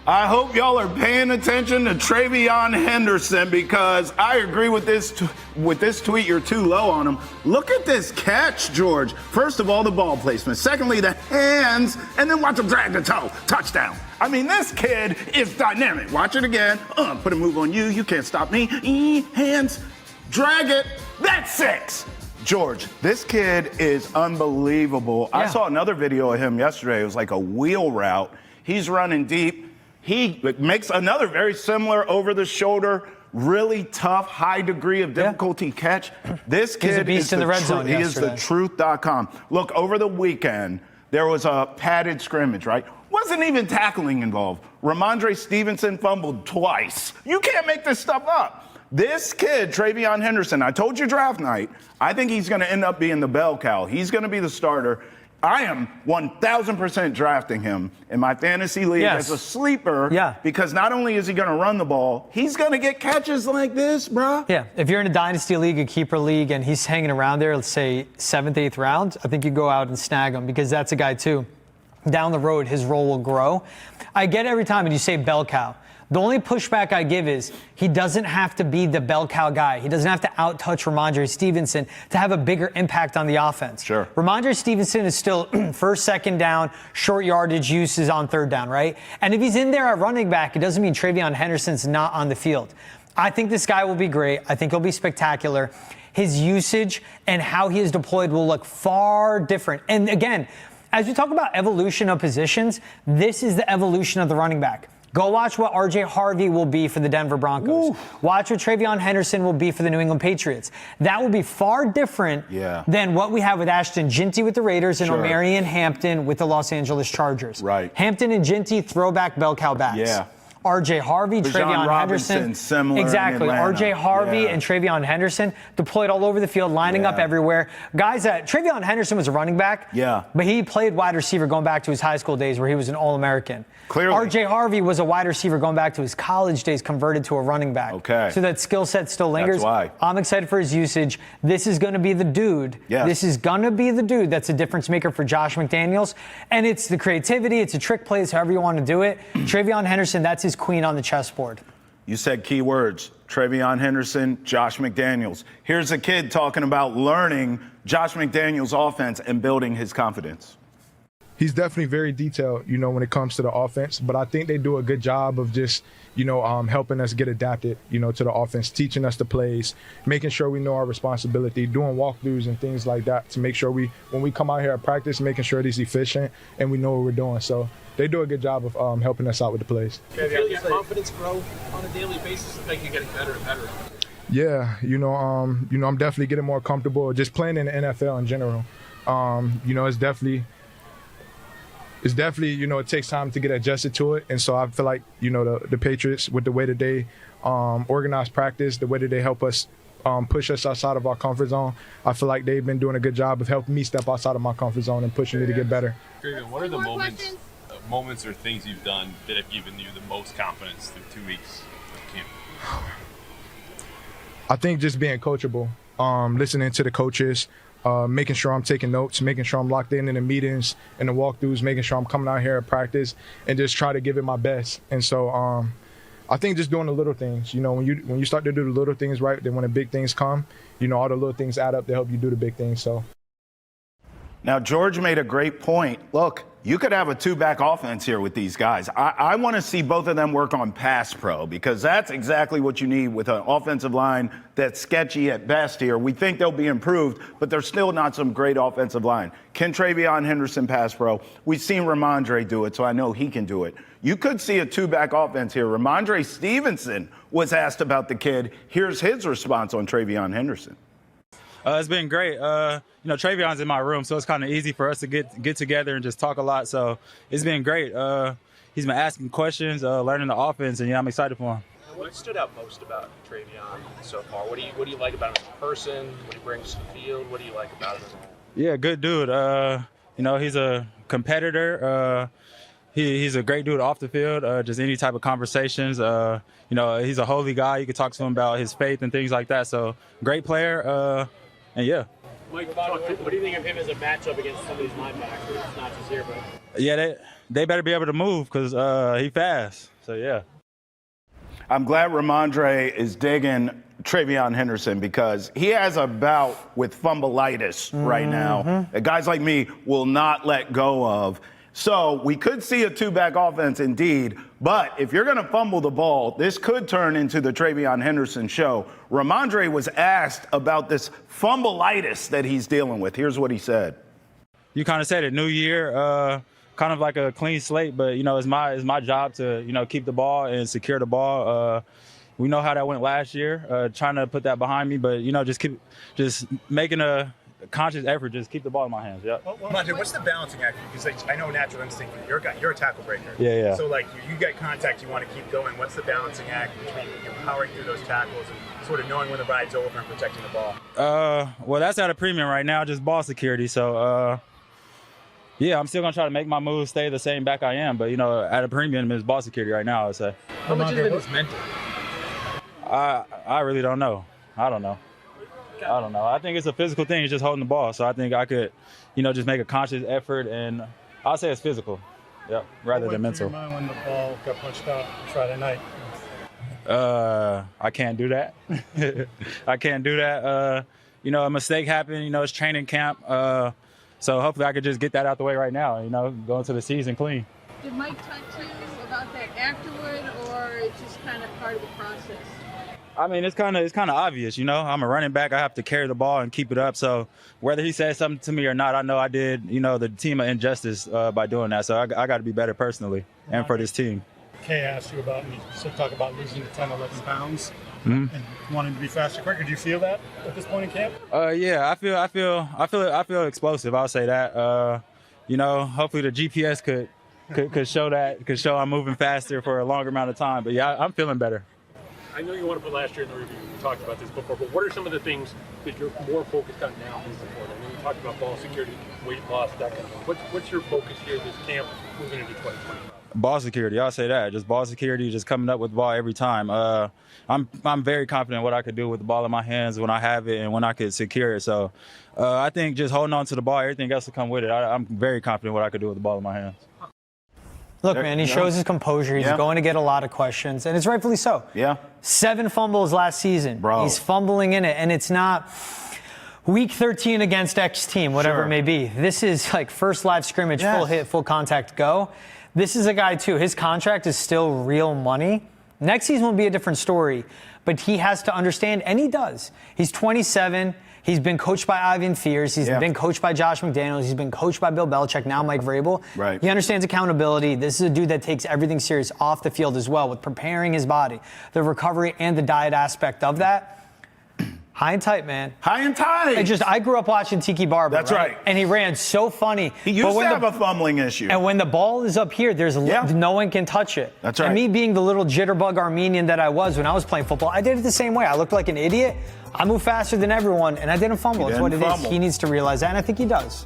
I hope y'all are paying attention to TreVeyon Henderson because I agree with this tweet. You're too low on him. Look at this catch, George. First of all, the ball placement. Secondly, the hands, and then watch him drag the toe. Touchdown. I mean, this kid is dynamic. Watch it again. Put a move on you. You can't stop me. Hands. Drag it. That's 6. George, this kid is unbelievable. Yeah. I saw another video of him yesterday. It was like a wheel route. He's running deep. He makes another very similar over-the-shoulder, really tough, high degree of difficulty catch. This kid He's a beast in the red zone He is the truth.com. Look, over the weekend, there was a padded scrimmage, right? Wasn't even tackling involved. Rhamondre Stevenson fumbled twice. You can't make this stuff up. This kid, TreVeyon Henderson, I told you draft night, I think he's going to end up being the bell cow. He's going to be the starter. I am 1,000% drafting him in my fantasy league as a sleeper because not only is he going to run the ball, he's going to get catches like this, bro. Yeah, if you're in a dynasty league, a keeper league, and he's hanging around there, let's say 7th, 8th round, I think you go out and snag him because that's a guy too. Down the road, his role will grow. I get every time when you say bell cow. The only pushback I give is he doesn't have to be the bell cow guy. He doesn't have to out-touch Rhamondre Stevenson to have a bigger impact on the offense. Sure. Rhamondre Stevenson is still first, second down, short yardage uses on third down, right? And if he's in there at running back, it doesn't mean TreVeyon Henderson's not on the field. I think this guy will be great. I think he'll be spectacular. His usage and how he is deployed will look far different. And again, as we talk about evolution of positions, this is the evolution of the running back. Go watch what R.J. Harvey will be for the Denver Broncos. Ooh. Watch what TreVeyon Henderson will be for the New England Patriots. That will be far different than what we have with Ashton Ginty with the Raiders and Omarion Hampton with the Los Angeles Chargers. Right. Hampton and Ginty, throwback bell cow backs. Yeah. R.J. Harvey, TreVeyon Henderson. Similar exactly. R.J. Harvey and TreVeyon Henderson deployed all over the field, lining up everywhere. Guys, TreVeyon Henderson was a running back. Yeah. But he played wide receiver going back to his high school days where he was an All-American. Clearly. R.J. Harvey was a wide receiver going back to his college days, converted to a running back. Okay. So that skill set still lingers. That's why. I'm excited for his usage. This is going to be the dude. Yes. This is going to be the dude that's a difference maker for Josh McDaniels. And it's the creativity. It's a trick plays, however you want to do it. TreVeyon Henderson, that's his queen on the chessboard. You said key words, TreVeyon Henderson, Josh McDaniels. Here's a kid talking about learning Josh McDaniels' offense and building his confidence. He's definitely very detailed, when it comes to the offense. But I think they do a good job of just, helping us get adapted, to the offense, teaching us the plays, making sure we know our responsibility, doing walkthroughs and things like that to make sure when we come out here at practice, making sure it's efficient and we know what we're doing. So they do a good job of helping us out with the plays. Do you feel your confidence grow on a daily basis? I think you're getting better and better. Yeah, I'm definitely getting more comfortable just playing in the NFL in general. It's definitely, it takes time to get adjusted to it. And so I feel like, the Patriots, with the way that they organize practice, the way that they help us push us outside of our comfort zone, I feel like they've been doing a good job of helping me step outside of my comfort zone and pushing me to get better. What are the moments or things you've done that have given you the most confidence through 2 weeks of camp? I think just being coachable, listening to the coaches, making sure I'm taking notes, making sure I'm locked in the meetings and the walkthroughs, making sure I'm coming out here at practice and just try to give it my best. And so I think just doing the little things, when you start to do the little things right, then when the big things come, all the little things add up to help you do the big things. So. Now, George made a great point. Look, you could have a two-back offense here with these guys. I want to see both of them work on pass pro because that's exactly what you need with an offensive line that's sketchy at best here. We think they'll be improved, but they're still not some great offensive line. Can TreVeyon Henderson pass pro? We've seen Rhamondre do it, so I know he can do it. You could see a two-back offense here. Rhamondre Stevenson was asked about the kid. Here's his response on TreVeyon Henderson. It's been great. TreVeyon's in my room, so it's kind of easy for us to get together and just talk a lot. So it's been great. He's been asking questions, learning the offense, and I'm excited for him. What stood out most about TreVeyon so far? What do you like about him as a person? What he brings to the field? What do you like about him as a whole? Yeah, good dude. He's a competitor. He's a great dude off the field. Just any type of conversations. He's a holy guy. You could talk to him about his faith and things like that. So great player. And yeah. Mike, what do you think of him as a matchup against some of these linebackers? It's not just here, but Yeah, they better be able to move because he fast. So, yeah. I'm glad Rhamondre is digging TreVeyon Henderson because he has a bout with fumbleitis right now that guys like me will not let go of. So we could see a two-back offense indeed, but if you're going to fumble the ball, this could turn into the TreVeyon Henderson show. Rhamondre was asked about this fumbleitis that he's dealing with. Here's what he said. You kind of said it, new year, kind of like a clean slate, but, it's my job to, keep the ball and secure the ball. We know how that went last year, trying to put that behind me, but, just making a conscious effort, just keep the ball in my hands. Yeah. Well, Rhamondre, what's the balancing act? Because I know natural instinct, you're a tackle breaker. Yeah. So you get contact, you want to keep going. What's the balancing act between powering through those tackles and sort of knowing when the ride's over and protecting the ball? Well, that's at a premium right now, just ball security. So, yeah, I'm still gonna try to make my moves stay the same back I am, but at a premium is ball security right now, I'd say. how much of it is mental? I really don't know. I don't know. I think it's a physical thing. It's just holding the ball. So I think I could, just make a conscious effort, and I'll say it's physical, rather than mental. What went through your mind when the ball got punched out Friday night? I can't do that. I can't do that. A mistake happened. It's training camp. So hopefully I could just get that out the way right now. Go into the season clean. Did Mike talk to you about that afterward, or it's just kind of part of the process? I mean, it's kind of obvious, I'm a running back. I have to carry the ball and keep it up. So whether he said something to me or not, I know I did, the team an injustice by doing that. So I got to be better personally and for this team. Kay asked you about, and you said talk about losing the 10, 11 pounds and wanting to be faster, quicker. Do you feel that at this point in camp? Yeah, I feel explosive. I'll say that. Hopefully the GPS could show I'm moving faster for a longer amount of time. But yeah, I'm feeling better. I know you want to put last year in the review. We talked about this before, but what are some of the things that you're more focused on now moving forward? I know you talked about ball security, weight loss, that kind of thing. What's your focus here this camp moving into 2025? Ball security, I'll say that. Just ball security, just coming up with the ball every time. I'm very confident what I could do with the ball in my hands when I have it and when I could secure it. So I think just holding on to the ball, everything else will come with it. I'm very confident what I could do with the ball in my hands. Look, man, he shows his composure. He's going to get a lot of questions, and it's rightfully so. Yeah. 7 fumbles last season. Bro. He's fumbling in it, and it's not week 13 against X team, whatever it may be. This is like first live scrimmage, full hit, full contact, go. This is a guy, too. His contract is still real money. Next season will be a different story, but he has to understand, and he does. He's 27. He's been coached by Ivan Fears. He's been coached by Josh McDaniels. He's been coached by Bill Belichick, now Mike Vrabel. Right. He understands accountability. This is a dude that takes everything serious off the field as well, with preparing his body, the recovery and the diet aspect of that. High and tight, man. High and tight. I grew up watching Tiki Barber. That's right. And he ran so funny. He used to have a fumbling issue. And when the ball is up here, no one can touch it. That's right. And me being the little jitterbug Armenian that I was when I was playing football, I did it the same way. I looked like an idiot. I moved faster than everyone, and I didn't fumble. That's what it is. He needs to realize that, and I think he does.